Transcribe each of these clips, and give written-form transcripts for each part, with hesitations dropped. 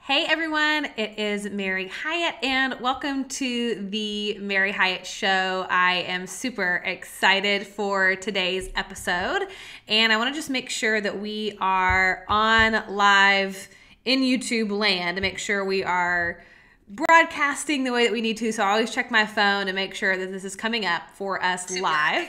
Hey everyone, it is Mary Hyatt and welcome to the Mary Hyatt Show. I am super excited for today's episode and I want to just make sure that we are on live in YouTube land to make sure we are broadcasting the way that we need to. So I always check my phone to make sure that this is coming up for us live,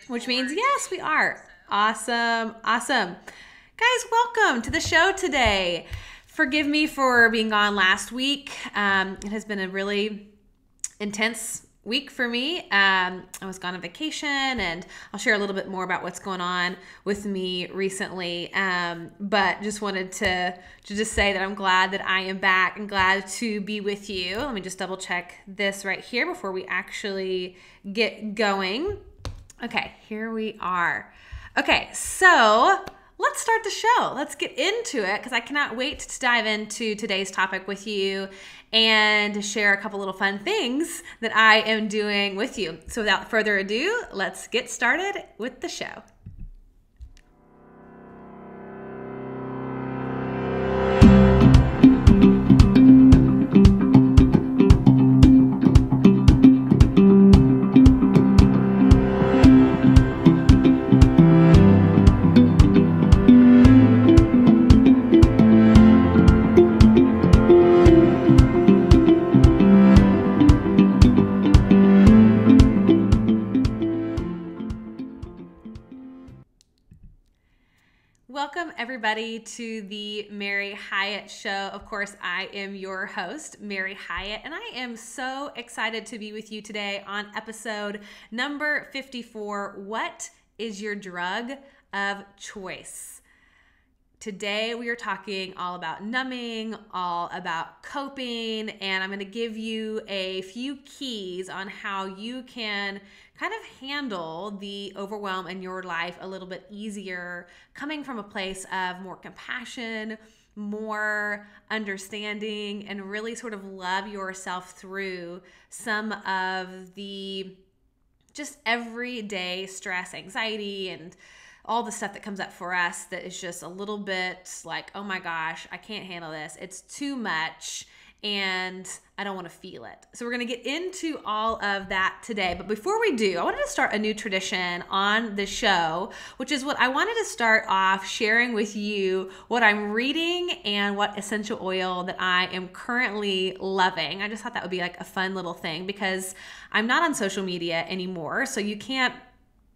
which means yes, we are. Awesome. Guys, welcome to the show today. Forgive me for being gone last week. It has been a really intense week for me. I was gone on vacation and I'll share a little bit more about what's going on with me recently. But just wanted to just say that I'm glad that I am back and glad to be with you. Let me just double check this right here before we actually get going. Okay, here we are. Okay, so let's start the show. Let's get into it because I cannot wait to dive into today's topic with you and to share a couple little fun things that I am doing with you. So without further ado, let's get started with the show. Welcome everybody to the Mary Hyatt Show. Of course, I am your host, Mary Hyatt, and I am so excited to be with you today on episode number 54, What is Your Drug of Choice? Today we are talking all about numbing, all about coping, and I'm going to give you a few keys on how you can kind of handle the overwhelm in your life a little bit easier, coming from a place of more compassion, more understanding, and really sort of love yourself through some of the just everyday stress, anxiety, and all the stuff that comes up for us that is just a little bit like, oh my gosh, I can't handle this. It's too much and I don't want to feel it. So we're going to get into all of that today. But before we do, I wanted to start a new tradition on the show, which is what I wanted to start off sharing with you what I'm reading and what essential oil that I am currently loving. I just thought that would be like a fun little thing because I'm not on social media anymore. So you can't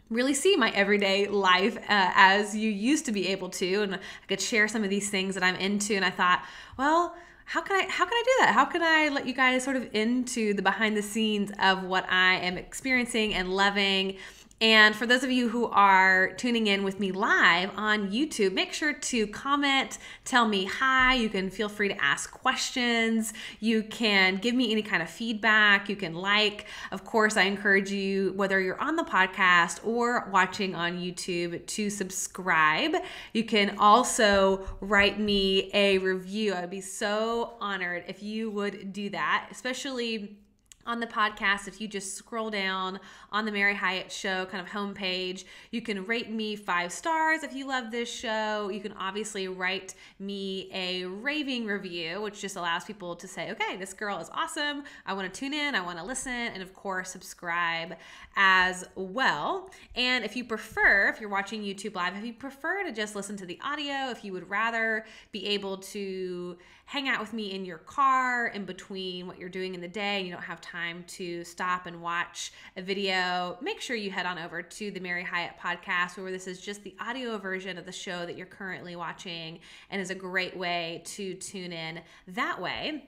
really see my everyday life as you used to be able to, and I could share some of these things that I'm into. And I thought, well, how can I do that? How can I let you guys sort of into the behind the scenes of what I am experiencing and loving? And for those of you who are tuning in with me live on YouTube, make sure to comment, tell me hi. You can feel free to ask questions. You can give me any kind of feedback. You can like. Of course, I encourage you, whether you're on the podcast or watching on YouTube, to subscribe. You can also write me a review. I'd be so honored if you would do that, especially on the podcast. If you just scroll down on the Mary Hyatt Show kind of homepage, you can rate me 5 stars if you love this show. You can obviously write me a raving review, which just allows people to say, okay, this girl is awesome. I want to tune in. I want to listen. And of course, subscribe as well. And if you prefer, if you're watching YouTube Live, if you prefer to just listen to the audio, if you would rather be able to hang out with me in your car in between what you're doing in the day and you don't have time to stop and watch a video, make sure you head on over to the Mary Hyatt podcast, where this is just the audio version of the show that you're currently watching and is a great way to tune in that way.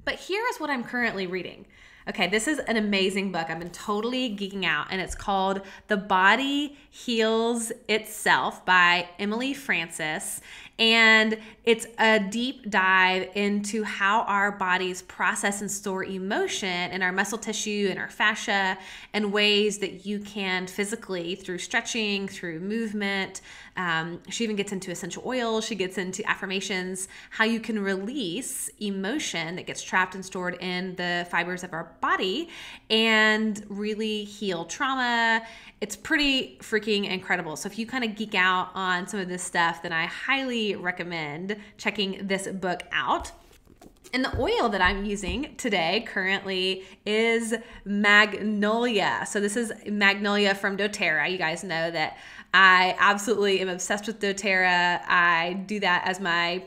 But here is what I'm currently reading. Okay, this is an amazing book. I've been totally geeking out, and it's called The Body Heals Itself by Emily Francis. And it's a deep dive into how our bodies process and store emotion in our muscle tissue and our fascia, and ways that you can physically, through stretching, through movement. She even gets into essential oils. She gets into affirmations, how you can release emotion that gets trapped and stored in the fibers of our body and really heal trauma. It's pretty freaking incredible. So if you kind of geek out on some of this stuff, then I highly recommend checking this book out. And the oil that I'm using today currently is Magnolia. So this is Magnolia from doTERRA. You guys know that I absolutely am obsessed with doTERRA. I do that as my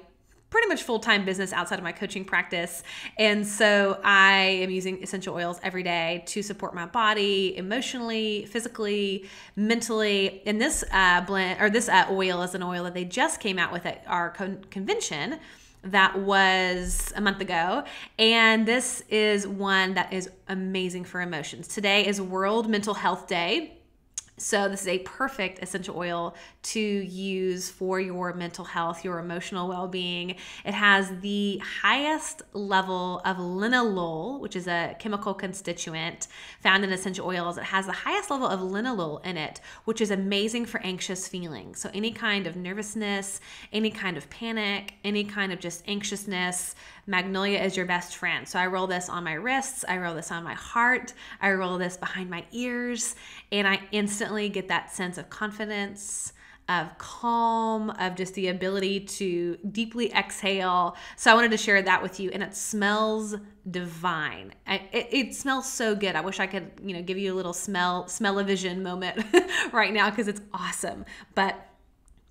pretty much full-time business outside of my coaching practice. And so I am using essential oils every day to support my body emotionally, physically, mentally. And this oil is an oil that they just came out with at our convention that was a month ago. And this is one that is amazing for emotions. Today is World Mental Health Day. So this is a perfect essential oil to use for your mental health, your emotional well-being. It has the highest level of linalool, which is a chemical constituent found in essential oils. It has the highest level of linalool in it, which is amazing for anxious feelings. So any kind of nervousness, any kind of panic, any kind of just anxiousness, Magnolia is your best friend. So I roll this on my wrists, I roll this on my heart, I roll this behind my ears, and I instantly get that sense of confidence, of calm, of just the ability to deeply exhale. So I wanted to share that with you, and it smells divine. It smells so good. I wish I could, give you a little smell-o-vision moment right now because it's awesome. But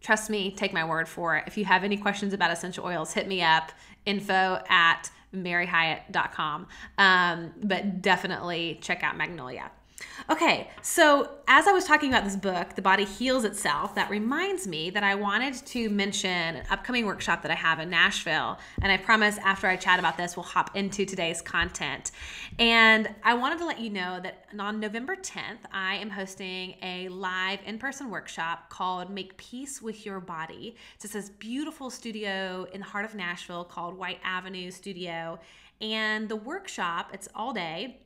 trust me, take my word for it. If you have any questions about essential oils, hit me up, info@maryhyatt.com. But definitely check out Magnolia. Okay, so as I was talking about this book, The Body Heals Itself, that reminds me that I wanted to mention an upcoming workshop that I have in Nashville. And I promise after I chat about this, we'll hop into today's content. And I wanted to let you know that on November 10th, I am hosting a live in-person workshop called Make Peace with Your Body. It's this beautiful studio in the heart of Nashville called White Avenue Studio. And the workshop, it's all day.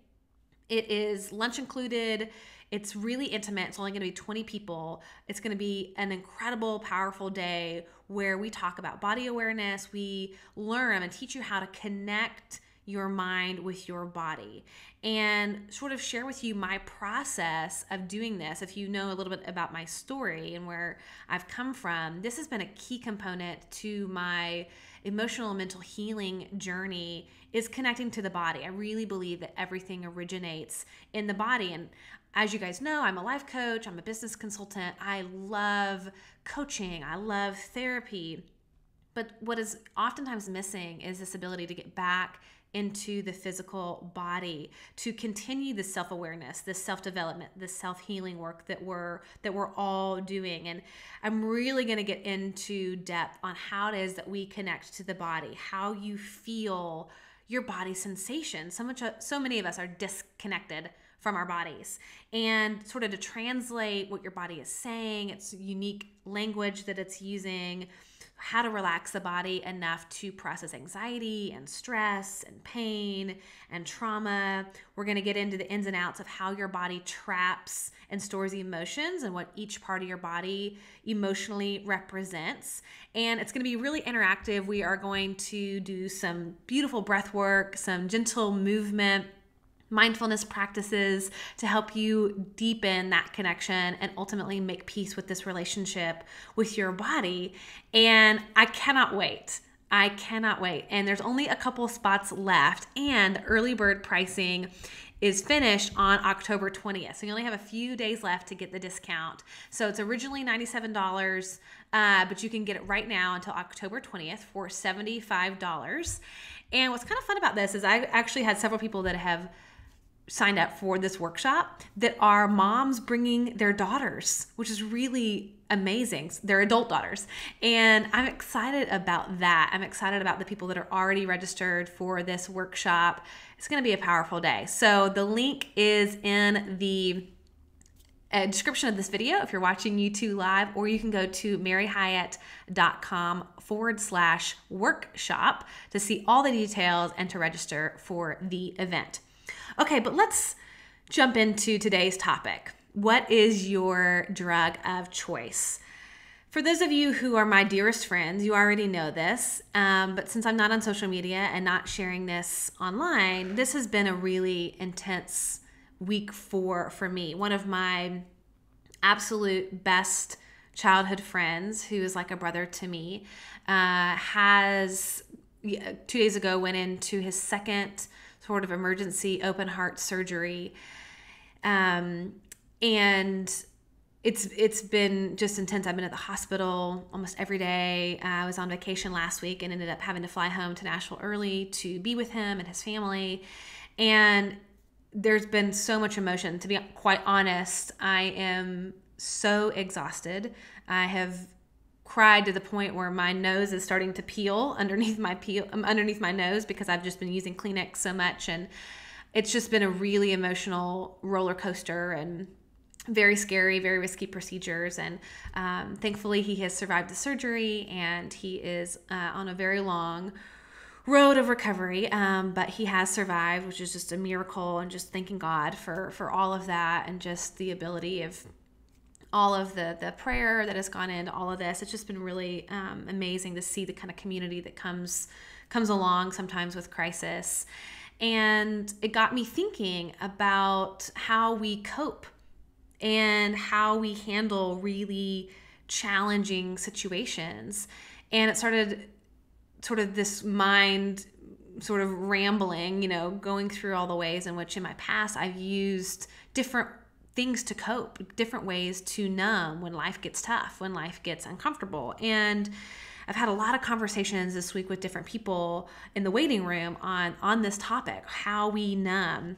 It is lunch included. It's really intimate. It's only going to be 20 people. It's going to be an incredible, powerful day where we talk about body awareness. We learn and teach you how to connect your mind with your body and sort of share with you my process of doing this. If you know a little bit about my story and where I've come from, this has been a key component to my emotional and mental healing journey, is connecting to the body. I really believe that everything originates in the body. And as you guys know, I'm a life coach, I'm a business consultant. I love coaching, I love therapy. But what is oftentimes missing is this ability to get back into the physical body, to continue the self-awareness, the self-development, the self-healing work that we're all doing. And I'm really going to get into depth on how it is that we connect to the body, how you feel your body sensation. So many of us are disconnected from our bodies, and sort of to translate what your body is saying, its unique language that it's using, how to relax the body enough to process anxiety and stress and pain and trauma. We're going to get into the ins and outs of how your body traps and stores emotions and what each part of your body emotionally represents. And it's going to be really interactive. We are going to do some beautiful breath work, some gentle movement, mindfulness practices to help you deepen that connection and ultimately make peace with this relationship with your body. And I cannot wait. And there's only a couple spots left, and the early bird pricing is finished on October 20th. So you only have a few days left to get the discount. So it's originally $97, but you can get it right now until October 20th for $75. And what's kind of fun about this is I actually had several people that have signed up for this workshop that are moms bringing their daughters, which is really amazing. They're adult daughters. And I'm excited about that. I'm excited about the people that are already registered for this workshop. It's going to be a powerful day. So the link is in the description of this video if you're watching YouTube live, or you can go to maryhyatt.com/workshop to see all the details and to register for the event. Okay, but let's jump into today's topic. What is your drug of choice? For those of you who are my dearest friends, you already know this, but since I'm not on social media and not sharing this online, this has been a really intense week for me. One of my absolute best childhood friends, who is like a brother to me, has 2 days ago went into his second sort of emergency open heart surgery. And it's been just intense. I've been at the hospital almost every day. I was on vacation last week and ended up having to fly home to Nashville early to be with him and his family. And there's been so much emotion. To be quite honest, I am so exhausted. I have cried to the point where my nose is starting to peel underneath my nose because I've just been using Kleenex so much. And it's just been a really emotional roller coaster and very scary, very risky procedures. And thankfully he has survived the surgery and he is on a very long road of recovery. But he has survived, which is just a miracle, and just thanking God for all of that, and just the ability of all of the prayer that has gone into all of this. It's just been really amazing to see the kind of community that comes along sometimes with crisis. And it got me thinking about how we cope and how we handle really challenging situations. And it started sort of this mind sort of rambling, going through all the ways in which in my past I've used different things to cope, different ways to numb when life gets tough, when life gets uncomfortable. And I've had a lot of conversations this week with different people in the waiting room on this topic, how we numb,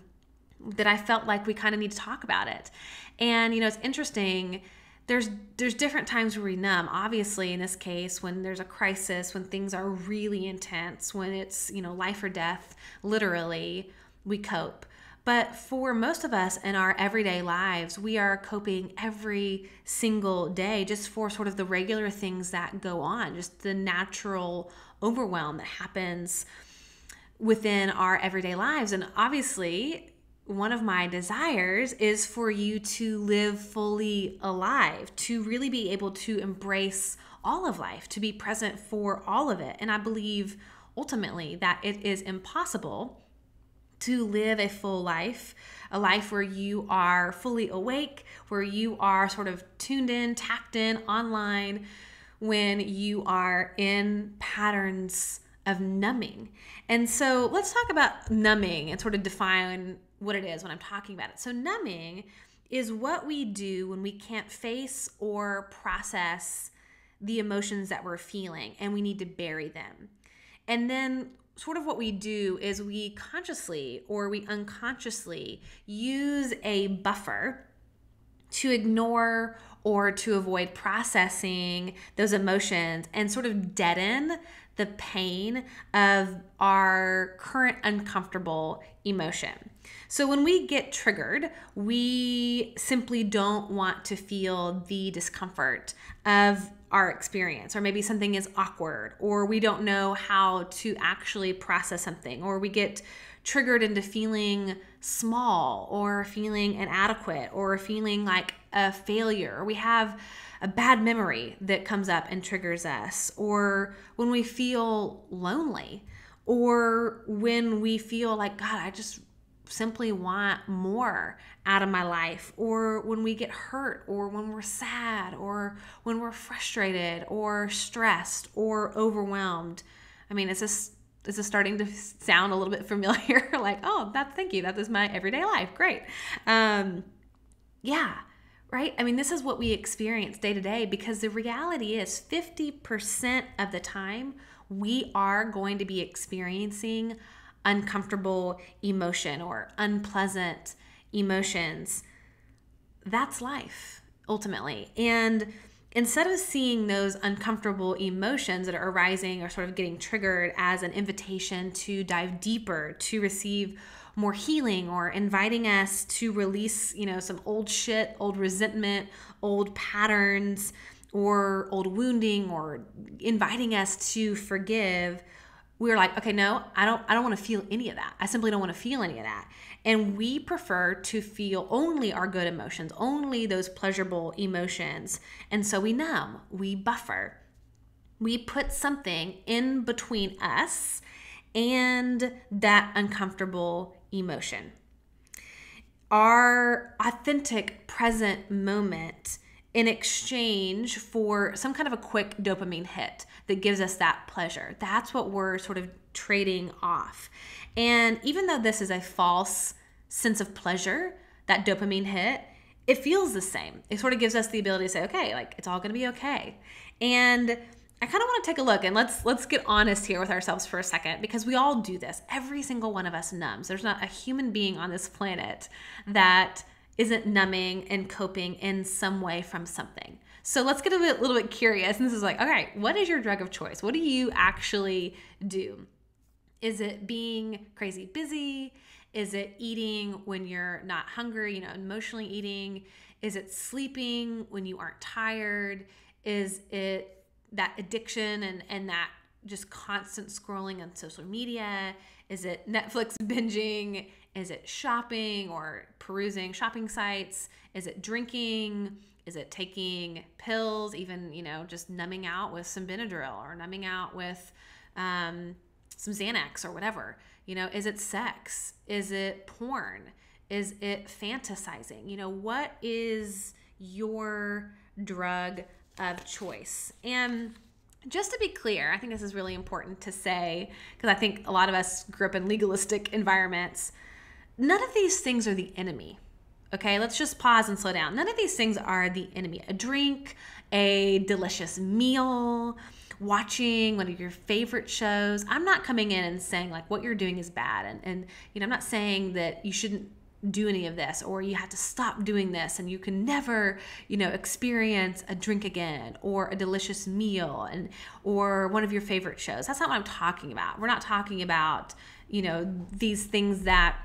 that I felt like we kind of need to talk about it. And, it's interesting. There's different times where we numb. Obviously, in this case, when there's a crisis, when things are really intense, when it's, life or death, literally, we cope. But for most of us in our everyday lives, we are coping every single day just for sort of the regular things that go on, just the natural overwhelm that happens within our everyday lives. And obviously, one of my desires is for you to live fully alive, to really be able to embrace all of life, to be present for all of it. And I believe ultimately that it is impossible to live a full life, a life where you are fully awake, where you are sort of tuned in, tapped in, online, when you are in patterns of numbing. And so let's talk about numbing and sort of define what it is when I'm talking about it. So numbing is what we do when we can't face or process the emotions that we're feeling and we need to bury them. And then sort of what we do is we consciously or we unconsciously use a buffer to ignore or to avoid processing those emotions and sort of deaden the pain of our current uncomfortable emotion. So when we get triggered, we simply don't want to feel the discomfort of our experience, or maybe something is awkward, or we don't know how to actually process something, or we get triggered into feeling small or feeling inadequate or feeling like a failure, or we have a bad memory that comes up and triggers us, or when we feel lonely, or when we feel like, God, I just simply want more out of my life, or when we get hurt, or when we're sad, or when we're frustrated or stressed or overwhelmed. I mean, is this starting to sound a little bit familiar? Like, oh, thank you. That is my everyday life. Great. Yeah, right? I mean, this is what we experience day to day, because the reality is 50% of the time we are going to be experiencing uncomfortable emotion or unpleasant emotions. That's life, ultimately. And instead of seeing those uncomfortable emotions that are arising or sort of getting triggered as an invitation to dive deeper, to receive more healing, or inviting us to release, some old shit, old resentment, old patterns, or old wounding, or inviting us to forgive, we're like, okay, no, I don't want to feel any of that. I simply don't want to feel any of that. And we prefer to feel only our good emotions, only those pleasurable emotions. And so we numb, we buffer, we put something in between us and that uncomfortable emotion. Our authentic present moment in exchange for some kind of a quick dopamine hit that gives us that pleasure. That's what we're sort of trading off. And even though this is a false sense of pleasure, that dopamine hit, it feels the same. It sort of gives us the ability to say, okay, like it's all going to be okay. And I kind of want to take a look and let's get honest here with ourselves for a second, because we all do this. Every single one of us numbs. There's not a human being on this planet that isn't numbing and coping in some way from something. So let's get a little bit curious. And this is like, okay, what is your drug of choice? What do you actually do? Is it being crazy busy? Is it eating when you're not hungry, emotionally eating? Is it sleeping when you aren't tired? Is it that addiction and that just constant scrolling on social media? Is it Netflix binging? Is it shopping or perusing shopping sites? Is it drinking? Is it taking pills, even, just numbing out with some Benadryl or numbing out with some Xanax or whatever? Is it sex? Is it porn? Is it fantasizing? What is your drug of choice? And just to be clear, I think this is really important to say, because I think a lot of us grew up in legalistic environments. None of these things are the enemy. Okay, let's just pause and slow down. None of these things are the enemy. A drink, a delicious meal, watching one of your favorite shows. I'm not coming in and saying like what you're doing is bad. And I'm not saying that you shouldn't do any of this or you have to stop doing this and you can never, experience a drink again or a delicious meal or one of your favorite shows. That's not what I'm talking about. We're not talking about, these things that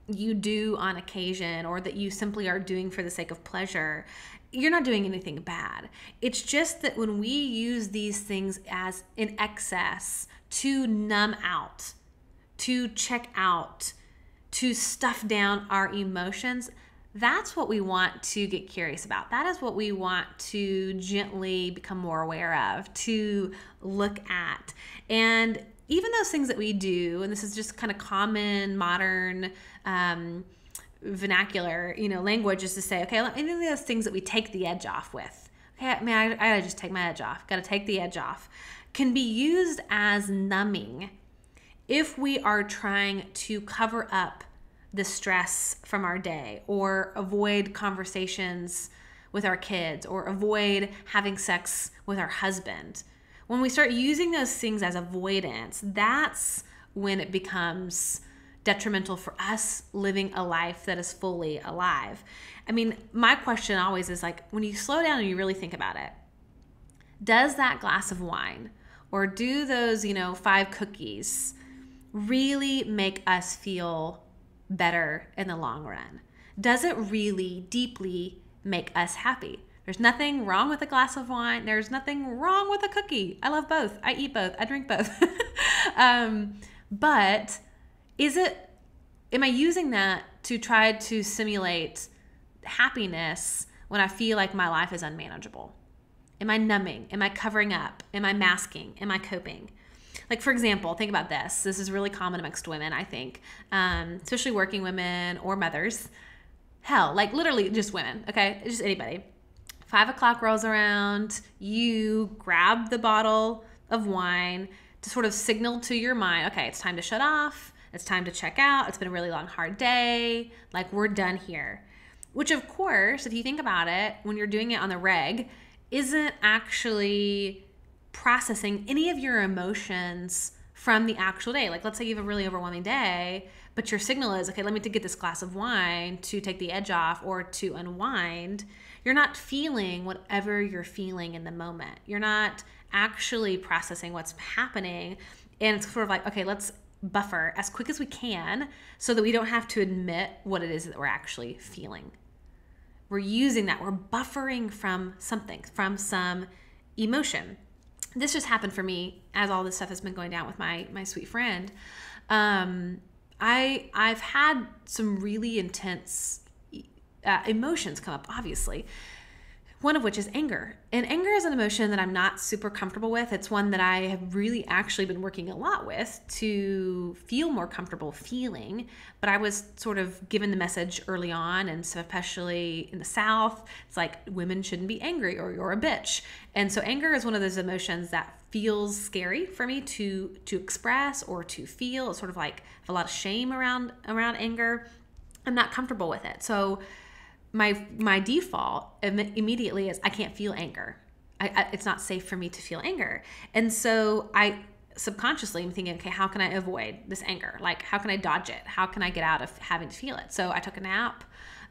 you do on occasion or that you simply are doing for the sake of pleasure. You're not doing anything bad. It's just that when we use these things as in excess to numb out, to check out, to stuff down our emotions, that's what we want to get curious about. That is what we want to gently become more aware of, to look at. And even those things that we do, and this is just kind of common modern vernacular, language, is to say, okay, any of those things that we take the edge off with, okay, I gotta just take my edge off, gotta take the edge off, can be used as numbing if we are trying to cover up the stress from our day or avoid conversations with our kids or avoid having sex with our husband. When we start using those things as avoidance, that's when it becomes detrimental for us living a life that is fully alive. I mean, my question always is like, when you slow down and you really think about it, does that glass of wine or do those, 5 cookies really make us feel better in the long run? Does it really deeply make us happy? There's nothing wrong with a glass of wine. There's nothing wrong with a cookie. I love both. I eat both. I drink both. But am I using that to try to simulate happiness when I feel like my life is unmanageable? Am I numbing? Am I covering up? Am I masking? Am I coping? Like, for example, think about this. This is really common amongst women, I think, especially working women or mothers. Hell, like literally just women, okay? Just anybody. 5 o'clock rolls around, you grab the bottle of wine to sort of signal to your mind, okay, it's time to shut off, it's time to check out, it's been a really long, hard day, like we're done here. Which of course, if you think about it, when you're doing it on the reg, isn't actually processing any of your emotions from the actual day. Like let's say you have a really overwhelming day, but your signal is, okay, let me get this glass of wine to take the edge off or to unwind. You're not feeling whatever you're feeling in the moment. You're not actually processing what's happening. And it's sort of like, okay, let's buffer as quick as we can so that we don't have to admit what it is that we're actually feeling. We're using that. We're buffering from something, from some emotion. This just happened for me as all this stuff has been going down with my sweet friend. I've had some really intense emotions come up, obviously, one of which is anger. And anger is an emotion that I'm not super comfortable with. It's one that I have really actually been working a lot with to feel more comfortable feeling. But I was sort of given the message early on, and so especially in the South, it's like women shouldn't be angry or you're a bitch. And so anger is one of those emotions that feels scary for me to express or to feel. It's sort of like I have a lot of shame around anger. I'm not comfortable with it. So my default immediately is I can't feel anger. It's not safe for me to feel anger. And so I subconsciously am thinking, okay, how can I avoid this anger? Like, how can I dodge it? How can I get out of having to feel it? So I took a nap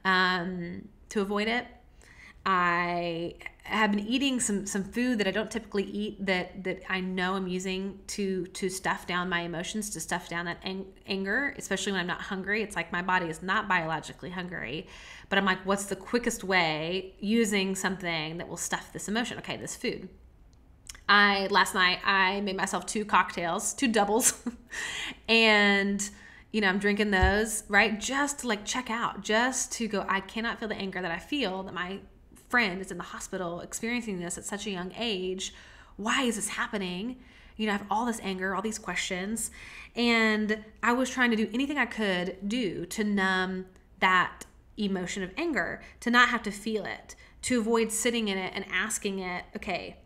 to avoid it. I have been eating some food that I don't typically eat that I know I'm using to stuff down my emotions, to stuff down that anger, especially when I'm not hungry. It's like my body is not biologically hungry, but I'm like, what's the quickest way using something that will stuff this emotion? Okay, this food. Last night I made myself 2 cocktails, 2 doubles, and I'm drinking those, right? Just to like check out, just to go, I cannot feel the anger that I feel that my friend is in the hospital experiencing this at such a young age. Why is this happening? I have all this anger, all these questions. And I was trying to do anything I could do to numb that emotion of anger, to not have to feel it, to avoid sitting in it and asking it, okay,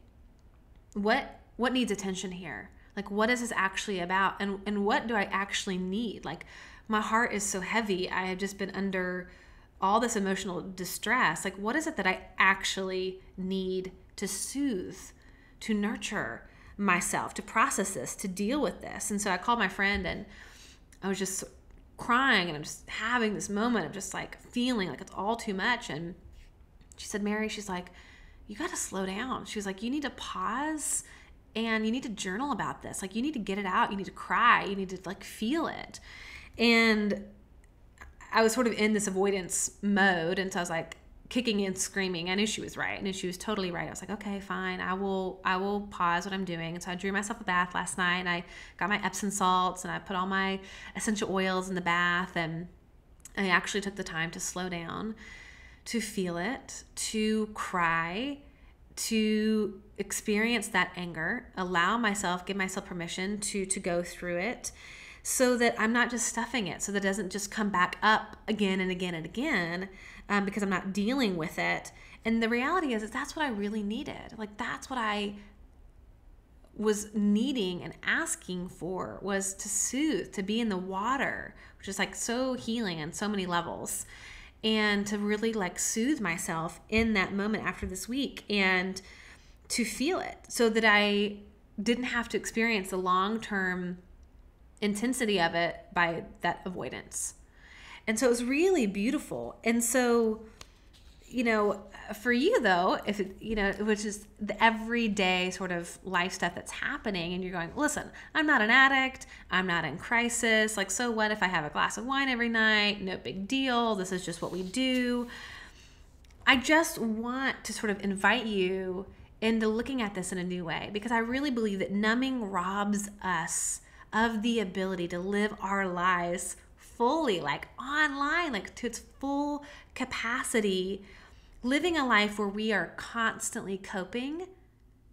what needs attention here? Like, what is this actually about? And what do I actually need? Like, my heart is so heavy. I have just been under all this emotional distress. Like, what is it that I actually need to soothe, to nurture myself, to process this, to deal with this? And so I called my friend, and I was just crying, and I'm just having this moment of just like feeling like it's all too much. And she said, Mary, she's like, you got to slow down. She was like, you need to pause and you need to journal about this. Like, you need to get it out. You need to cry. You need to like feel it. And I was sort of in this avoidance mode. And so I was like kicking and screaming. I knew she was right. I knew she was totally right. I was like, okay, fine. I will pause what I'm doing. And so I drew myself a bath last night, and I got my Epsom salts, and I put all my essential oils in the bath. And I actually took the time to slow down, to feel it, to cry, to experience that anger, give myself permission to go through it, so that I'm not just stuffing it, so that it doesn't just come back up again and again and again, because I'm not dealing with it. And the reality is that's what I really needed. Like, that's what I was needing and asking for, was to soothe, to be in the water, which is like so healing on so many levels, and to really like soothe myself in that moment after this week, and to feel it so that I didn't have to experience the long-term intensity of it by that avoidance. And so it was really beautiful. And so, for you though, if it, which is the everyday sort of life stuff that's happening, and you're going, listen, I'm not an addict, I'm not in crisis. Like, so what if I have a glass of wine every night? No big deal. This is just what we do. I just want to sort of invite you into looking at this in a new way, because I really believe that numbing robs us of the ability to live our lives fully, like online, like to its full capacity. Living a life where we are constantly coping,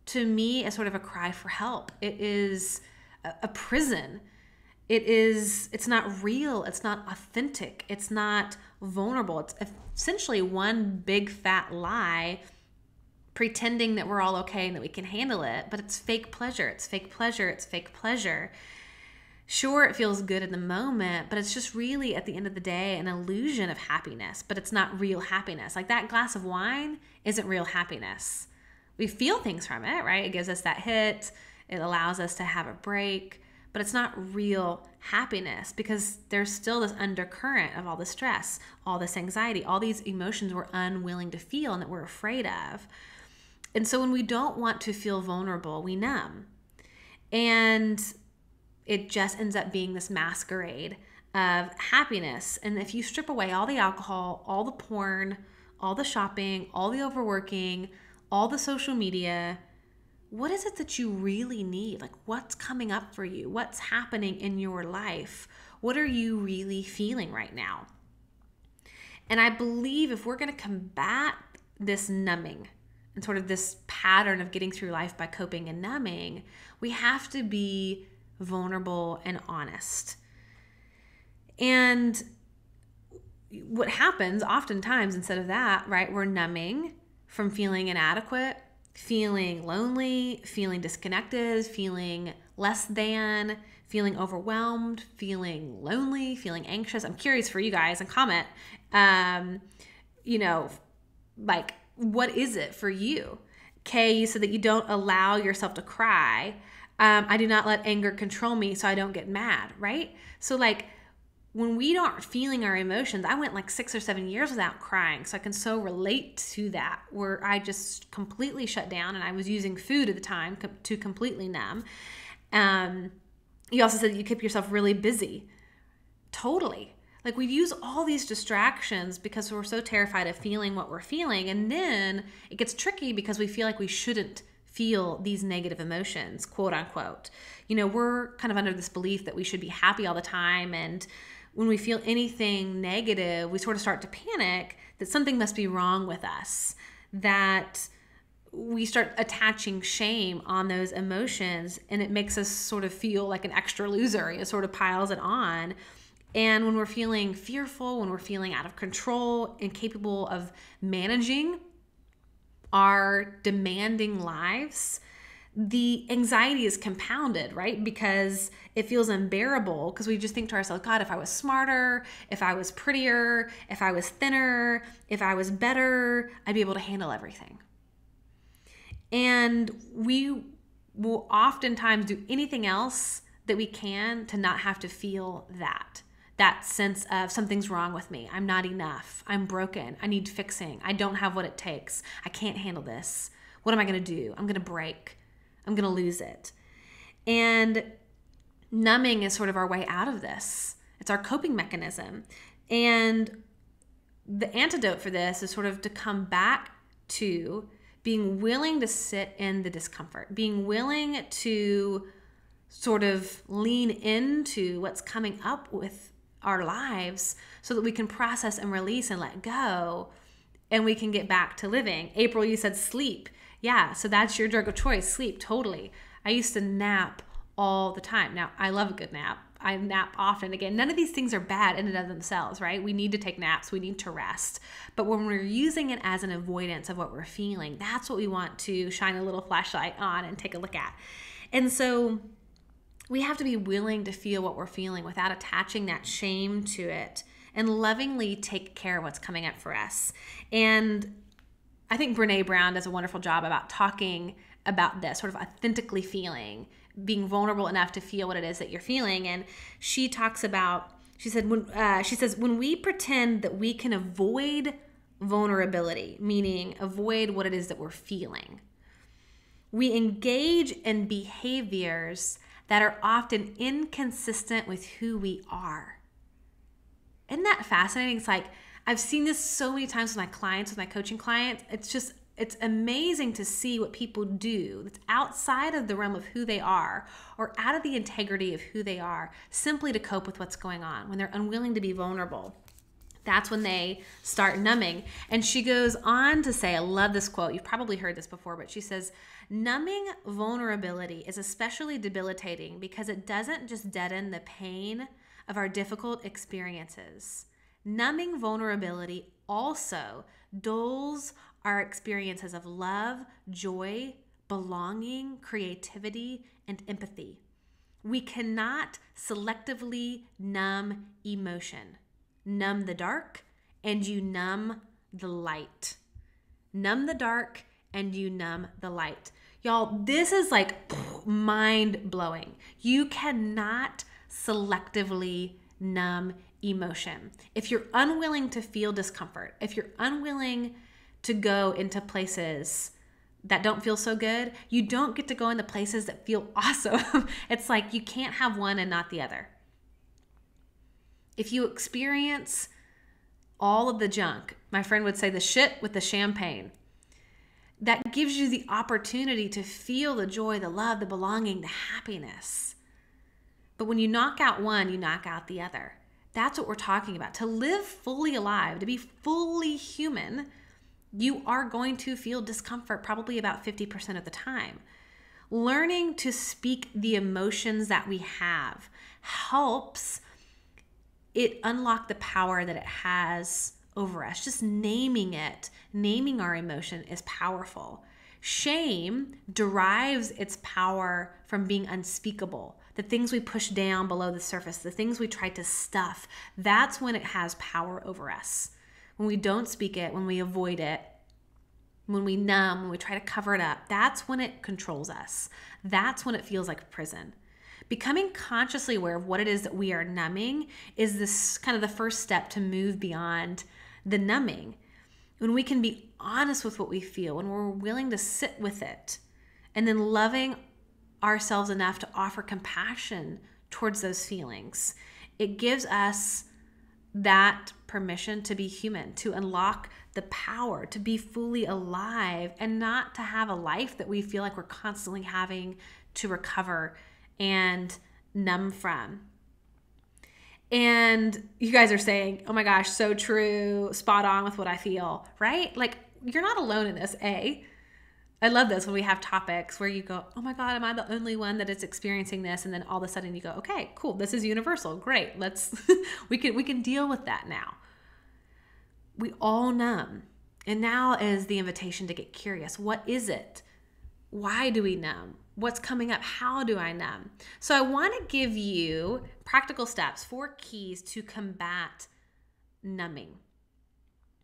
to me, is sort of a cry for help. It is a prison. It's not real. It's not authentic. It's not vulnerable. It's essentially one big fat lie, pretending that we're all okay and that we can handle it, but it's fake pleasure. It's fake pleasure. It's fake pleasure. Sure, it feels good in the moment, but it's just really, at the end of the day, an illusion of happiness, but it's not real happiness. Like, that glass of wine isn't real happiness. We feel things from it, right? It gives us that hit. It allows us to have a break, but it's not real happiness, because there's still this undercurrent of all the stress, all this anxiety, all these emotions we're unwilling to feel and that we're afraid of. And so when we don't want to feel vulnerable, we numb. And it just ends up being this masquerade of happiness. And if you strip away all the alcohol, all the porn, all the shopping, all the overworking, all the social media, what is it that you really need? Like, what's coming up for you? What's happening in your life? What are you really feeling right now? And I believe if we're going to combat this numbing, and sort of this pattern of getting through life by coping and numbing, we have to be vulnerable and honest. And what happens oftentimes instead of that, right, we're numbing from feeling inadequate, feeling lonely, feeling disconnected, feeling less than, feeling overwhelmed, feeling lonely, feeling anxious. I'm curious for you guys, and comment, like, what is it for you? Kay, you said that you don't allow yourself to cry. I do not let anger control me so I don't get mad, right? So like, when we aren't feeling our emotions, I went like 6 or 7 years without crying. So I can so relate to that, where I just completely shut down, and I was using food at the time to completely numb. You also said that you keep yourself really busy. Totally. Like, we use all these distractions because we're so terrified of feeling what we're feeling. And then it gets tricky because we feel like we shouldn't feel these negative emotions, quote unquote. We're kind of under this belief that we should be happy all the time. And when we feel anything negative, we sort of start to panic that something must be wrong with us, that we start attaching shame on those emotions, and it makes us sort of feel like an extra loser. It sort of piles it on. And when we're feeling fearful, when we're feeling out of control, incapable of managing our demanding lives, the anxiety is compounded, right? Because it feels unbearable, because we just think to ourselves, God, if I was smarter, if I was prettier, if I was thinner, if I was better, I'd be able to handle everything. And we will oftentimes do anything else that we can to not have to feel that sense of something's wrong with me. I'm not enough. I'm broken. I need fixing. I don't have what it takes. I can't handle this. What am I going to do? I'm going to break. I'm going to lose it. And numbing is sort of our way out of this. It's our coping mechanism. And the antidote for this is sort of to come back to being willing to sit in the discomfort, being willing to sort of lean into what's coming up with our lives so that we can process and release and let go, and we can get back to living. April, you said sleep. Yeah, so that's your drug of choice, sleep, totally. I used to nap all the time. Now, I love a good nap. I nap often. Again, none of these things are bad in and of themselves, right? We need to take naps. We need to rest. But when we're using it as an avoidance of what we're feeling, that's what we want to shine a little flashlight on and take a look at. And so we have to be willing to feel what we're feeling without attaching that shame to it, and lovingly take care of what's coming up for us. And I think Brene Brown does a wonderful job about talking about this, sort of authentically feeling, being vulnerable enough to feel what it is that you're feeling. And she talks about, she says, when we pretend that we can avoid vulnerability, meaning avoid what it is that we're feeling, we engage in behaviors that are often inconsistent with who we are. Isn't that fascinating? It's like, I've seen this so many times with my clients, with my coaching clients. It's amazing to see what people do that's outside of the realm of who they are, or out of the integrity of who they are, simply to cope with what's going on, when they're unwilling to be vulnerable. That's when they start numbing. And she goes on to say, I love this quote. You've probably heard this before, but she says, numbing vulnerability is especially debilitating because it doesn't just deaden the pain of our difficult experiences. Numbing vulnerability also dulls our experiences of love, joy, belonging, creativity, and empathy. We cannot selectively numb emotion. Numb the dark and you numb the light. Numb the dark and you numb the light. Y'all, this is like mind-blowing. You cannot selectively numb emotion. If you're unwilling to feel discomfort, if you're unwilling to go into places that don't feel so good, you don't get to go into places that feel awesome. It's like you can't have one and not the other. If you experience all of the junk, my friend would say the shit with the champagne, that gives you the opportunity to feel the joy, the love, the belonging, the happiness. But when you knock out one, you knock out the other. That's what we're talking about. To live fully alive, to be fully human, You are going to feel discomfort probably about 50% of the time. Learning to speak the emotions that we have helps it unlock the power that it has over us. Just naming it, naming our emotion is powerful. Shame derives its power from being unspeakable. The things we push down below the surface, the things we try to stuff, that's when it has power over us. When we don't speak it, when we avoid it, when we numb, when we try to cover it up, that's when it controls us. That's when it feels like a prison. Becoming consciously aware of what it is that we are numbing is this kind of the first step to move beyond the numbing. When we can be honest with what we feel, when we're willing to sit with it, and then loving ourselves enough to offer compassion towards those feelings, it gives us that permission to be human, to unlock the power, to be fully alive, and not to have a life that we feel like we're constantly having to recover and numb from. And you guys are saying, oh my gosh, so true, spot on with what I feel, right? Like, you're not alone in this, A. I love this when we have topics where you go, oh my God, am I the only one that is experiencing this? And then all of a sudden you go, okay, cool, this is universal. Great. Let's, we can deal with that now. We all numb. And now is the invitation to get curious. What is it? Why do we numb? What's coming up? How do I numb? So I want to give you practical steps, 4 keys to combat numbing.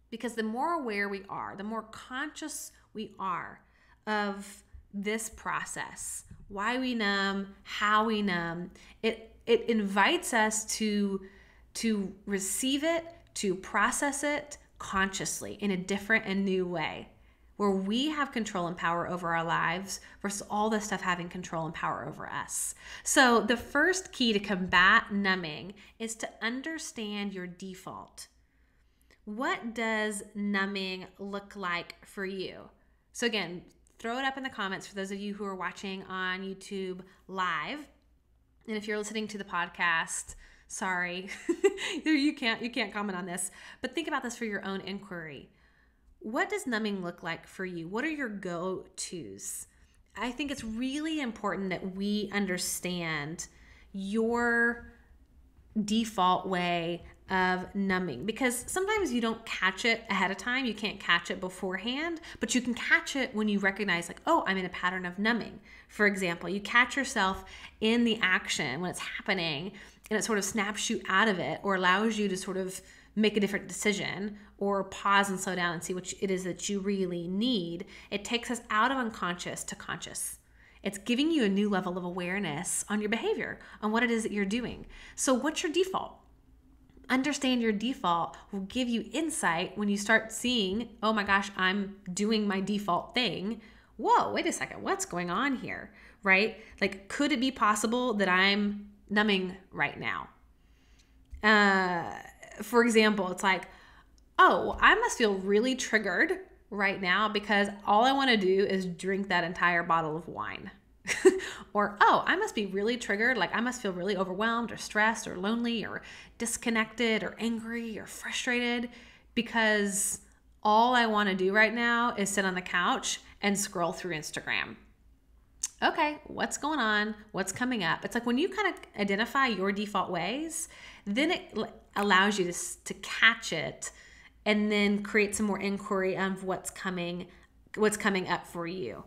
Because the more aware we are, the more conscious we are of this process, why we numb, how we numb, it invites us to receive it, to process it consciously in a different and new way, where we have control and power over our lives versus all this stuff having control and power over us. So the first key to combat numbing is to understand your default. What does numbing look like for you? So again, throw it up in the comments for those of you who are watching on YouTube live. And if you're listening to the podcast, sorry, you can't comment on this, but think about this for your own inquiry. What does numbing look like for you? What are your go-tos? I think it's really important that we understand your default way of numbing, because sometimes you don't catch it ahead of time. You can't catch it beforehand, but you can catch it when you recognize, like, oh, I'm in a pattern of numbing. For example, you catch yourself in the action when it's happening, and it sort of snaps you out of it or allows you to sort of make a different decision or pause and slow down and see what it is that you really need. It takes us out of unconscious to conscious. It's giving you a new level of awareness on your behavior, on what it is that you're doing. So what's your default? Understand your default will give you insight when you start seeing, oh my gosh, I'm doing my default thing. Whoa, wait a second, what's going on here, right? Like, could it be possible that I'm numbing right now? For example, it's like, oh, I must feel really triggered right now because all I want to do is drink that entire bottle of wine. Or, oh, I must be really triggered. Like, I must feel really overwhelmed or stressed or lonely or disconnected or angry or frustrated because all I want to do right now is sit on the couch and scroll through Instagram. Okay, what's going on? What's coming up? It's like when you kind of identify your default ways, then it allows you to catch it and then create some more inquiry on what's coming up for you.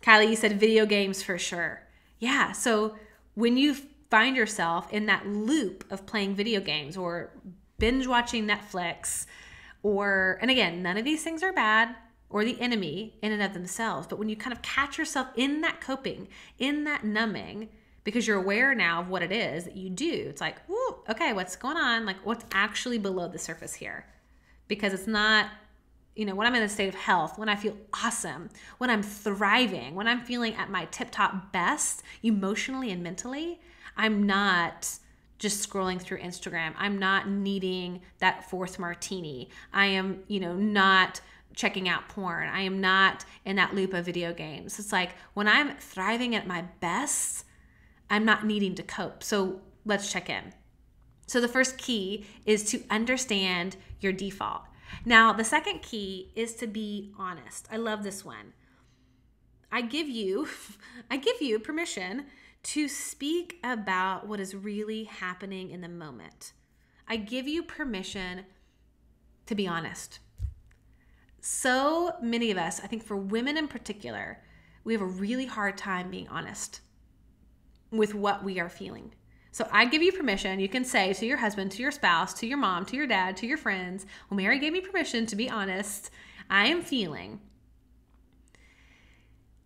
Kylie, you said video games for sure. Yeah, so when you find yourself in that loop of playing video games or binge watching Netflix, and again, none of these things are bad or the enemy in and of themselves, but when you kind of catch yourself in that coping, in that numbing, because you're aware now of what it is that you do, it's like, whoo, okay, what's going on? Like, what's actually below the surface here? Because it's not, when I'm in a state of health, when I feel awesome, when I'm thriving, when I'm feeling at my tip-top best emotionally and mentally, I'm not just scrolling through Instagram. I'm not needing that fourth martini. I am, not checking out porn. I am not in that loop of video games. It's like when I'm thriving at my best, I'm not needing to cope. So let's check in. So the first key is to understand your default. Now, the second key is to be honest. I love this one. I give you permission to speak about what is really happening in the moment. I give you permission to be honest. So many of us, I think for women in particular, we have a really hard time being honest with what we are feeling. So I give you permission. You can say to your husband, to your spouse, to your mom, to your dad, to your friends, well, Mary gave me permission to be honest. I am feeling.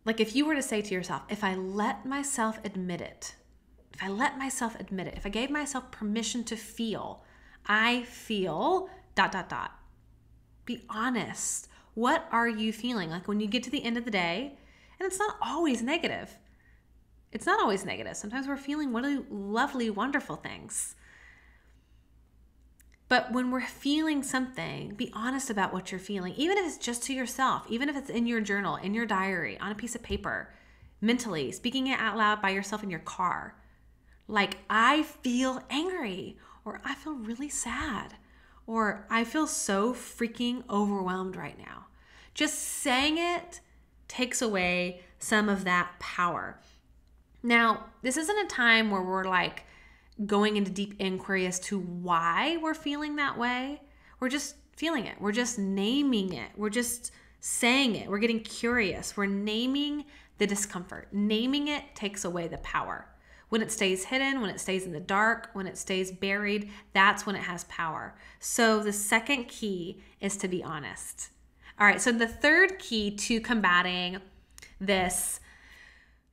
Like if you were to say to yourself, if I let myself admit it, if I gave myself permission to feel, I feel ... Be honest. What are you feeling? Like when you get to the end of the day, and it's not always negative. Sometimes we're feeling really lovely, wonderful things. But when we're feeling something, be honest about what you're feeling, even if it's just to yourself, even if it's in your journal, in your diary, on a piece of paper, mentally, speaking it out loud by yourself in your car. Like, I feel angry, or I feel really sad, or I feel so freaking overwhelmed right now. Just saying it takes away some of that power. Now, this isn't a time where we're like going into deep inquiry as to why we're feeling that way. We're just feeling it. We're just naming it. We're just saying it. We're getting curious. We're naming the discomfort. Naming it takes away the power. When it stays hidden, when it stays in the dark, when it stays buried, that's when it has power. So the second key is to be honest. All right, so the third key to combating this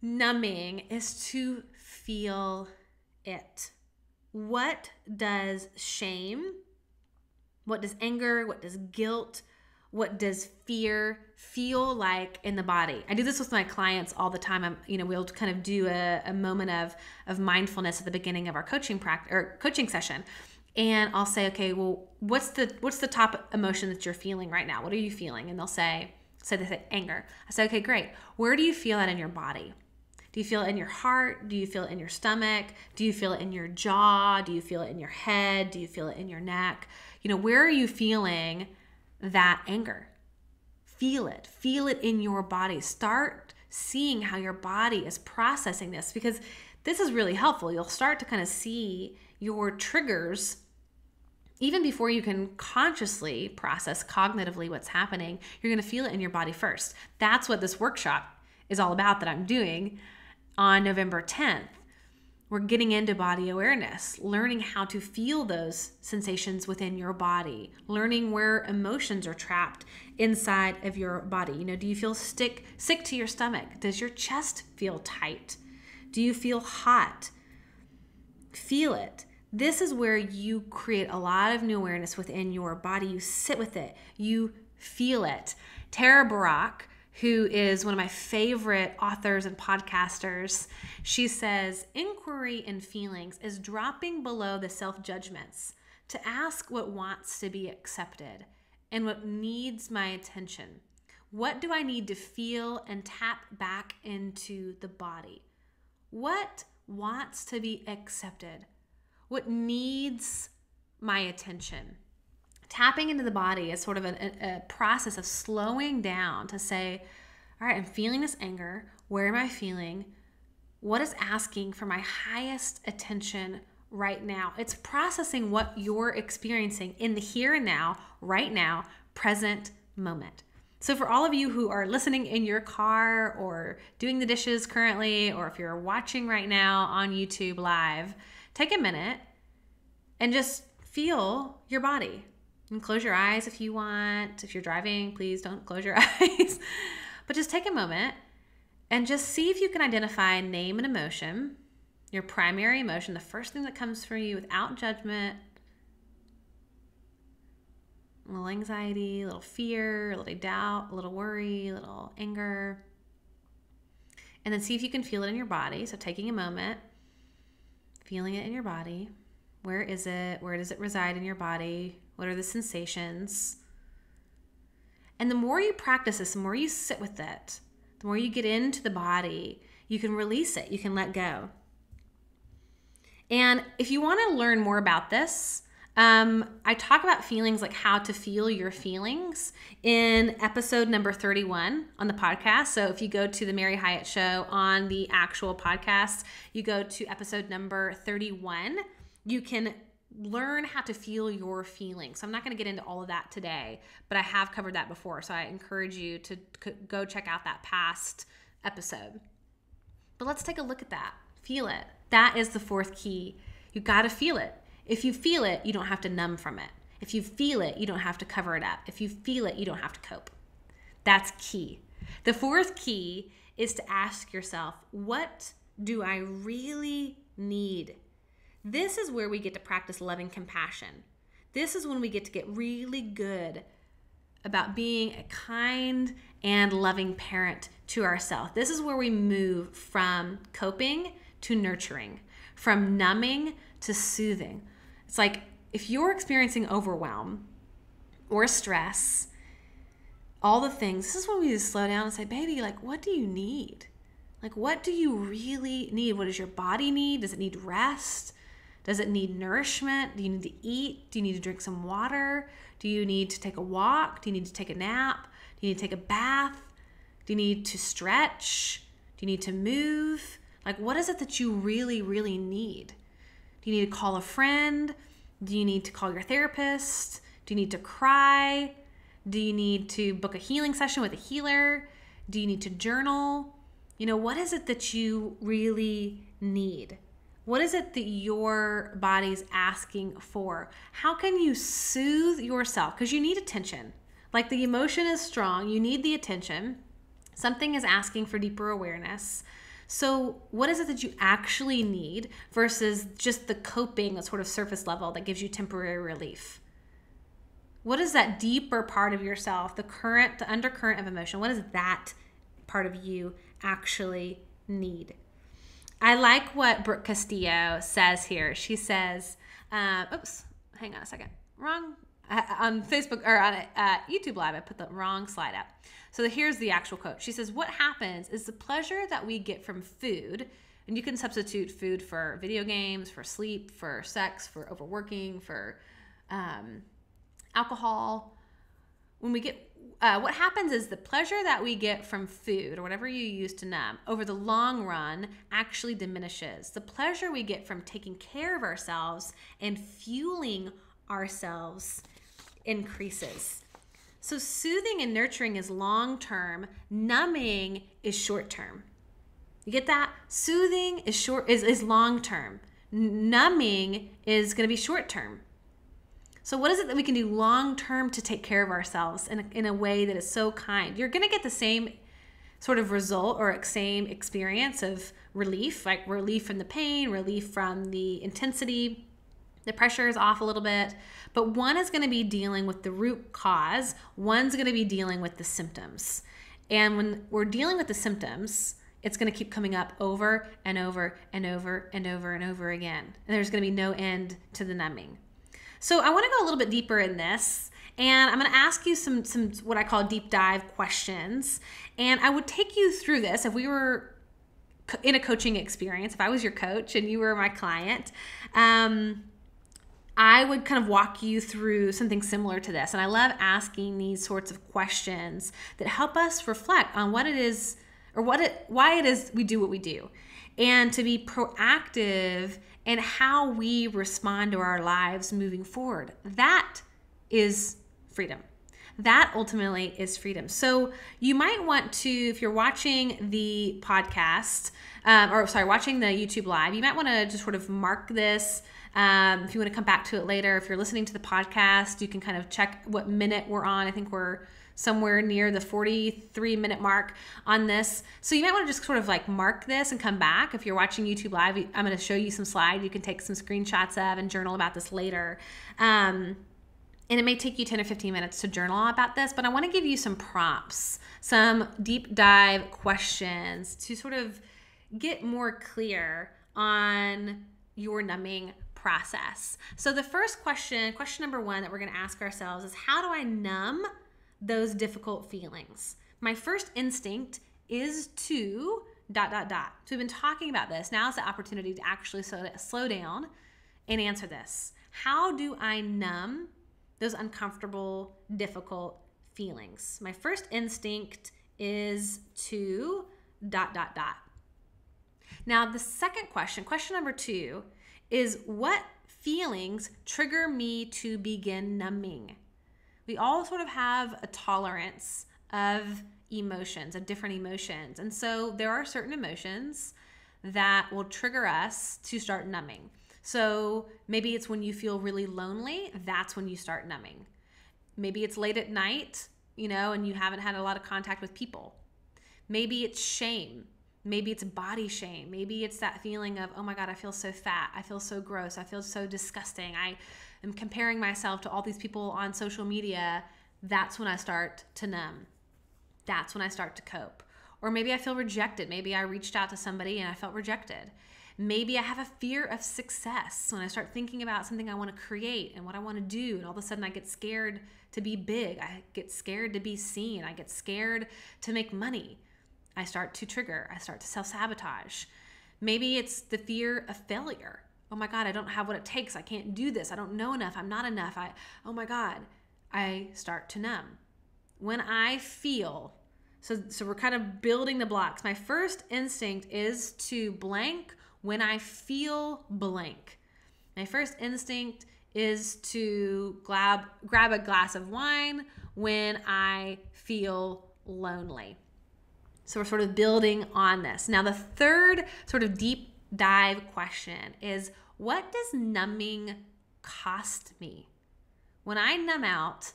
numbing is to feel it. What does shame, what does anger, what does guilt, what does fear feel like in the body? I do this with my clients all the time. We'll kind of do a moment of mindfulness at the beginning of our coaching session. And I'll say, okay, well, what's the top emotion that you're feeling right now? What are you feeling? And they say anger. I say, okay, great. Where do you feel that in your body? Do you feel it in your heart? Do you feel it in your stomach? Do you feel it in your jaw? Do you feel it in your head? Do you feel it in your neck? Where are you feeling that anger? Feel it in your body. Start seeing how your body is processing this, because this is really helpful. You'll start to kind of see your triggers even before you can consciously process cognitively what's happening. You're going to feel it in your body first. That's what this workshop is all about that I'm doing on November 10th. We're getting into body awareness, learning how to feel those sensations within your body, learning where emotions are trapped inside of your body. Do you feel sick to your stomach? Does your chest feel tight? Do you feel hot? Feel it. This is where you create a lot of new awareness within your body. You sit with it. You feel it. Tara Barack, who is one of my favorite authors and podcasters, she says, inquiry in feelings is dropping below the self-judgments to ask what wants to be accepted and what needs my attention. What do I need to feel and tap back into the body? What wants to be accepted? What needs my attention? Tapping into the body is sort of a process of slowing down to say, all right, I'm feeling this anger. Where am I feeling? What is asking for my highest attention right now? It's processing what you're experiencing in the here and now, right now, present moment. So for all of you who are listening in your car or doing the dishes currently, or if you're watching right now on YouTube live, take a minute and just feel your body. And close your eyes if you want. If you're driving, please don't close your eyes. But just take a moment and just see if you can identify, name an emotion, your primary emotion, the first thing that comes for you without judgment. A little anxiety, a little fear, a little doubt, a little worry, a little anger. And then see if you can feel it in your body. So taking a moment, feeling it in your body. Where is it? Where does it reside in your body? What are the sensations? And the more you practice this, the more you sit with it, the more you get into the body, you can release it, you can let go. And if you want to learn more about this, I talk about feelings, like how to feel your feelings, in episode number 31 on the podcast. So if you go to the Mary Hyatt Show on the actual podcast, you go to episode number 31, you can learn how to feel your feelings. So I'm not going to get into all of that today, but I have covered that before. So I encourage you to go check out that past episode. But let's take a look at that. Feel it. That is the fourth key. You got to feel it. If you feel it, you don't have to numb from it. If you feel it, you don't have to cover it up. If you feel it, you don't have to cope. That's key. The fourth key is to ask yourself, what do I really need? This is where we get to practice loving compassion. This is when we get to get really good about being a kind and loving parent to ourselves. This is where we move from coping to nurturing, from numbing to soothing. It's like if you're experiencing overwhelm or stress, all the things, this is when we just slow down and say, baby, like, what do you need? Like, what do you really need? What does your body need? Does it need rest? Does it need nourishment? Do you need to eat? Do you need to drink some water? Do you need to take a walk? Do you need to take a nap? Do you need to take a bath? Do you need to stretch? Do you need to move? Like, what is it that you really, really need? Do you need to call a friend? Do you need to call your therapist? Do you need to cry? Do you need to book a healing session with a healer? Do you need to journal? What is it that you really need? What is it that your body's asking for? How can you soothe yourself? Because you need attention. Like, the emotion is strong. You need the attention. Something is asking for deeper awareness. So what is it that you actually need versus just the coping, the sort of surface level that gives you temporary relief? What is that deeper part of yourself, the undercurrent of emotion? What does that part of you actually need? I like what Brooke Castillo says here. She says, oops, hang on a second. Wrong. On Facebook or on YouTube Live, I put the wrong slide up. So here's the actual quote. She says, what happens is the pleasure that we get from food, and you can substitute food for video games, for sleep, for sex, for overworking, for alcohol. When we get, what happens is the pleasure that we get from food or whatever you use to numb over the long run actually diminishes. The pleasure we get from taking care of ourselves and fueling ourselves increases. So soothing and nurturing is long-term. Numbing is short-term. You get that? Soothing is long-term. Numbing is going to be short-term. So what is it that we can do long-term to take care of ourselves in a way that is so kind? You're going to get the same sort of result or same experience of relief, like relief from the pain, relief from the intensity. The pressure is off a little bit, but one is going to be dealing with the root cause. One's going to be dealing with the symptoms. And when we're dealing with the symptoms, it's going to keep coming up over and over and over and over and over again. And there's going to be no end to the numbing. So I want to go a little bit deeper in this, and I'm going to ask you some what I call deep dive questions. And I would take you through this if we were in a coaching experience, if I was your coach and you were my client. I would kind of walk you through something similar to this. And I love asking these sorts of questions that help us reflect on what it is or why it is we do what we do, and to be proactive in how we respond to our lives moving forward. That is freedom. That ultimately is freedom. So you might want to, if you're watching the podcast, watching the YouTube Live, you might want to just sort of mark this. If you want to come back to it later, if you're listening to the podcast, you can kind of check what minute we're on. I think we're somewhere near the 43-minute mark on this. So you might want to just sort of like mark this and come back. If you're watching YouTube Live, I'm going to show you some slides you can take some screenshots of and journal about this later. And it may take you 10 or 15 minutes to journal about this, but I want to give you some prompts, some deep dive questions to sort of get more clear on your numbing process. So the first question number one that we're going to ask ourselves is, how do I numb those difficult feelings? My first instinct is to ... So we've been talking about this. Now is the opportunity to actually slow down and answer this. How do I numb those uncomfortable, difficult feelings? My first instinct is to ... Now, the second question number 2, is what feelings trigger me to begin numbing? We all sort of have a tolerance of emotions, of different emotions. And so there are certain emotions that will trigger us to start numbing. So maybe it's when you feel really lonely, that's when you start numbing. Maybe it's late at night, and you haven't had a lot of contact with people. Maybe it's shame. Maybe it's body shame. Maybe it's that feeling of, oh my God, I feel so fat. I feel so gross. I feel so disgusting. I am comparing myself to all these people on social media. That's when I start to numb. That's when I start to cope. Or maybe I feel rejected. Maybe I reached out to somebody and I felt rejected. Maybe I have a fear of success. When I start thinking about something I want to create and what I want to do, and all of a sudden I get scared to be big. I get scared to be seen. I get scared to make money. I start to trigger. I start to self-sabotage. Maybe it's the fear of failure. Oh my God, I don't have what it takes. I can't do this. I don't know enough. I'm not enough. Oh my God, I start to numb. When I feel, so we're kind of building the blocks. My first instinct is to blank when I feel blank. My first instinct is to grab a glass of wine when I feel lonely. So we're sort of building on this. Now, the third sort of deep dive question is, what does numbing cost me? When I numb out,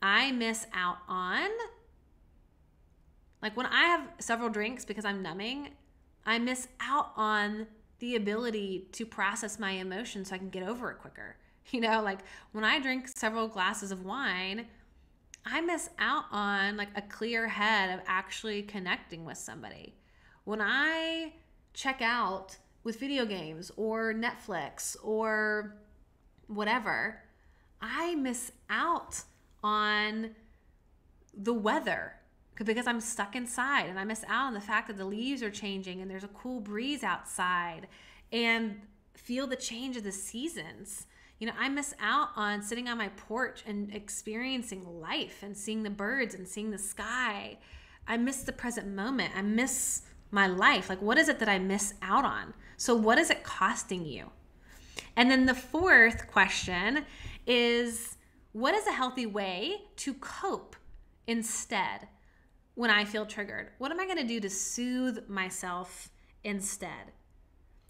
I miss out on, like when I have several drinks because I'm numbing, I miss out on the ability to process my emotions so I can get over it quicker. Like when I drink several glasses of wine, I miss out on like a clear head of actually connecting with somebody. When I check out with video games or Netflix or whatever, I miss out on the weather because I'm stuck inside, and I miss out on the fact that the leaves are changing and there's a cool breeze outside, and feel the change of the seasons. I miss out on sitting on my porch and experiencing life and seeing the birds and seeing the sky. I miss the present moment. I miss my life. Like, what is it that I miss out on? So what is it costing you? And then the fourth question is, what is a healthy way to cope instead when I feel triggered? What am I going to do to soothe myself instead?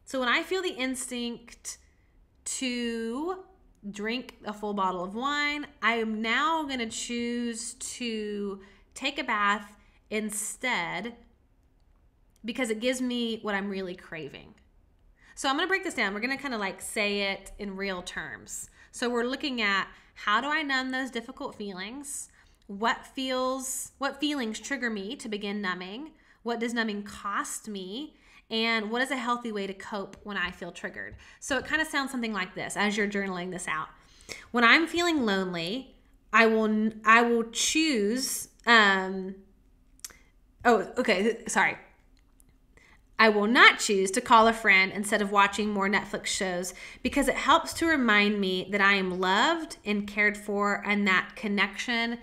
So when I feel the instinct to drink a full bottle of wine, I am now going to choose to take a bath instead because it gives me what I'm really craving. So I'm going to break this down. We're going to kind of like say it in real terms. So we're looking at, how do I numb those difficult feelings? What feelings trigger me to begin numbing? What does numbing cost me? And what is a healthy way to cope when I feel triggered? So it kind of sounds something like this as you're journaling this out. When I'm feeling lonely, I will choose, I will not choose to call a friend instead of watching more Netflix shows because it helps to remind me that I am loved and cared for and that connection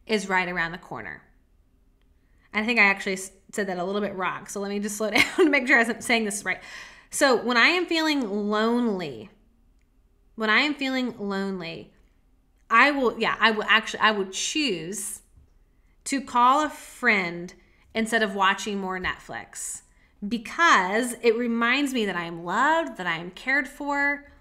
is right around the corner. I think I actually said that a little bit wrong. So let me just slow down to make sure I'm saying this right. So when I am feeling lonely, I would choose to call a friend instead of watching more Netflix because it reminds me that I am loved, that I am cared for,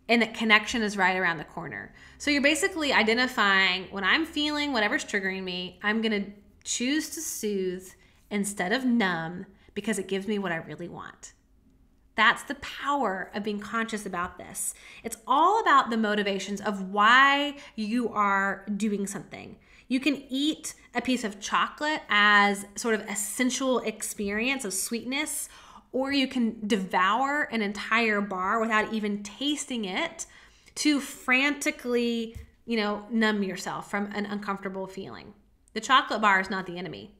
and that connection is right around the corner. So you're basically identifying when I'm feeling whatever's triggering me, I'm going to choose to soothe instead of numb because it gives me what I really want. That's the power of being conscious about this. It's all about the motivations of why you are doing something. You can eat a piece of chocolate as sort of a sensual experience of sweetness, or you can devour an entire bar without even tasting it to frantically, numb yourself from an uncomfortable feeling. The chocolate bar is not the enemy.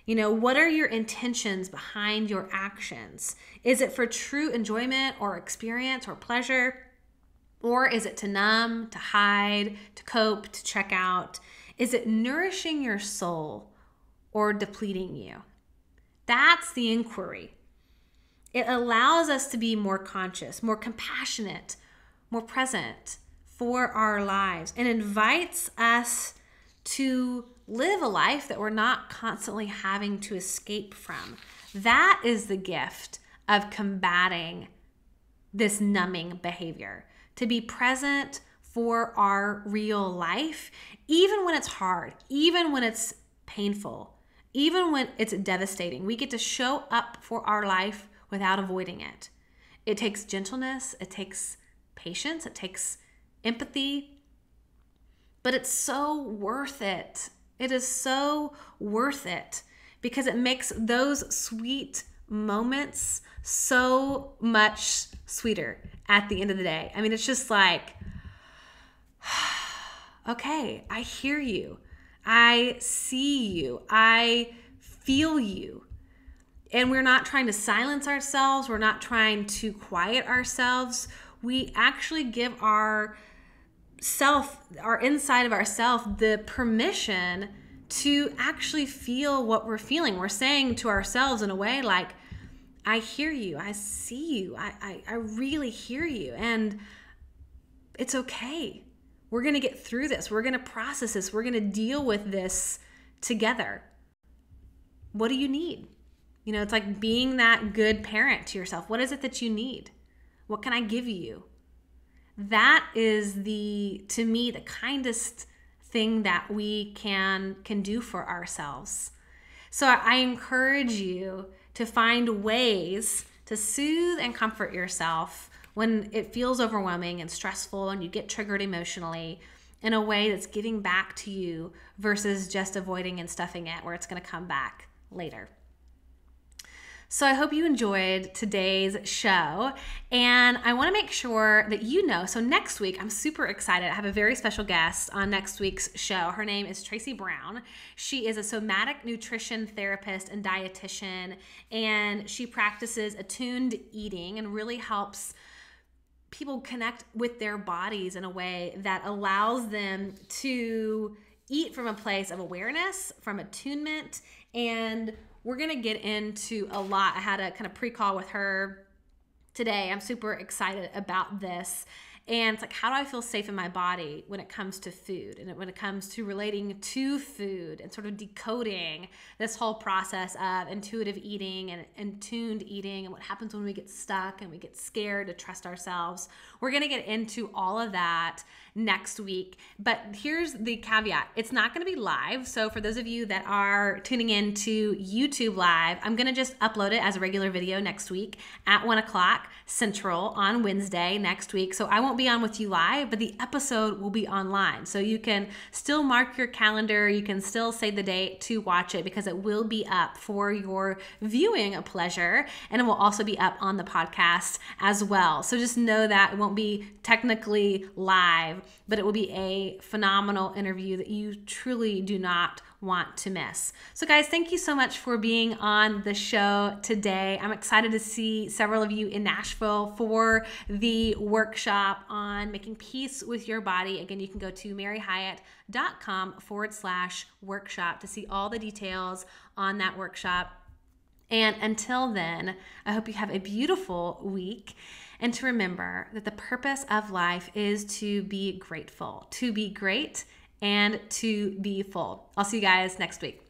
What are your intentions behind your actions? Is it for true enjoyment or experience or pleasure? Or is it to numb, to hide, to cope, to check out? Is it nourishing your soul or depleting you? That's the inquiry. It allows us to be more conscious, more compassionate, more present for our lives, and invites us to live a life that we're not constantly having to escape from. That is the gift of combating this numbing behavior, to be present for our real life, even when it's hard, even when it's painful, even when it's devastating. We get to show up for our life without avoiding it. It takes gentleness, it takes patience, it takes empathy, but it's so worth it. It is so worth it because it makes those sweet moments so much sweeter at the end of the day. I mean, it's just like, okay, I hear you. I see you. I feel you. And we're not trying to silence ourselves. We're not trying to quiet ourselves. We actually give our inside of ourself, the permission to actually feel what we're feeling. We're saying to ourselves in a way like, I hear you. I see you. I really hear you. And it's okay. We're going to get through this. We're going to process this. We're going to deal with this together. What do you need? You know, it's like being that good parent to yourself. What is it that you need? What can I give you? That is to me, the kindest thing that we can do for ourselves. So I encourage you to find ways to soothe and comfort yourself when it feels overwhelming and stressful and you get triggered emotionally, in a way that's giving back to you versus just avoiding and stuffing it where it's going to come back later. So I hope you enjoyed today's show, and I want to make sure that you know, so next week, I'm super excited. I have a very special guest on next week's show. Her name is Tracy Brown. She is a somatic nutrition therapist and dietitian, and she practices attuned eating and really helps people connect with their bodies in a way that allows them to eat from a place of awareness, from attunement, and we're going to get into a lot. I had a kind of pre-call with her today. I'm super excited about this. And it's like, how do I feel safe in my body when it comes to food and when it comes to relating to food and sort of decoding this whole process of intuitive eating and attuned eating and what happens when we get stuck and we get scared to trust ourselves. We're going to get into all of that next week. But here's the caveat. It's not going to be live. So for those of you that are tuning in to YouTube Live, I'm going to just upload it as a regular video next week at 1 o'clock Central on Wednesday next week. So I won't be on with you live, but the episode will be online. So you can still mark your calendar. You can still save the date to watch it because it will be up for your viewing pleasure. And it will also be up on the podcast as well. So just know that it won't be technically live, but it will be a phenomenal interview that you truly do not want to miss. So guys, thank you so much for being on the show today. I'm excited to see several of you in Nashville for the workshop on making peace with your body. Again, you can go to maryhyatt.com/workshop to see all the details on that workshop. And until then, I hope you have a beautiful week, and to remember that the purpose of life is to be grateful, to be great, and to be full. I'll see you guys next week.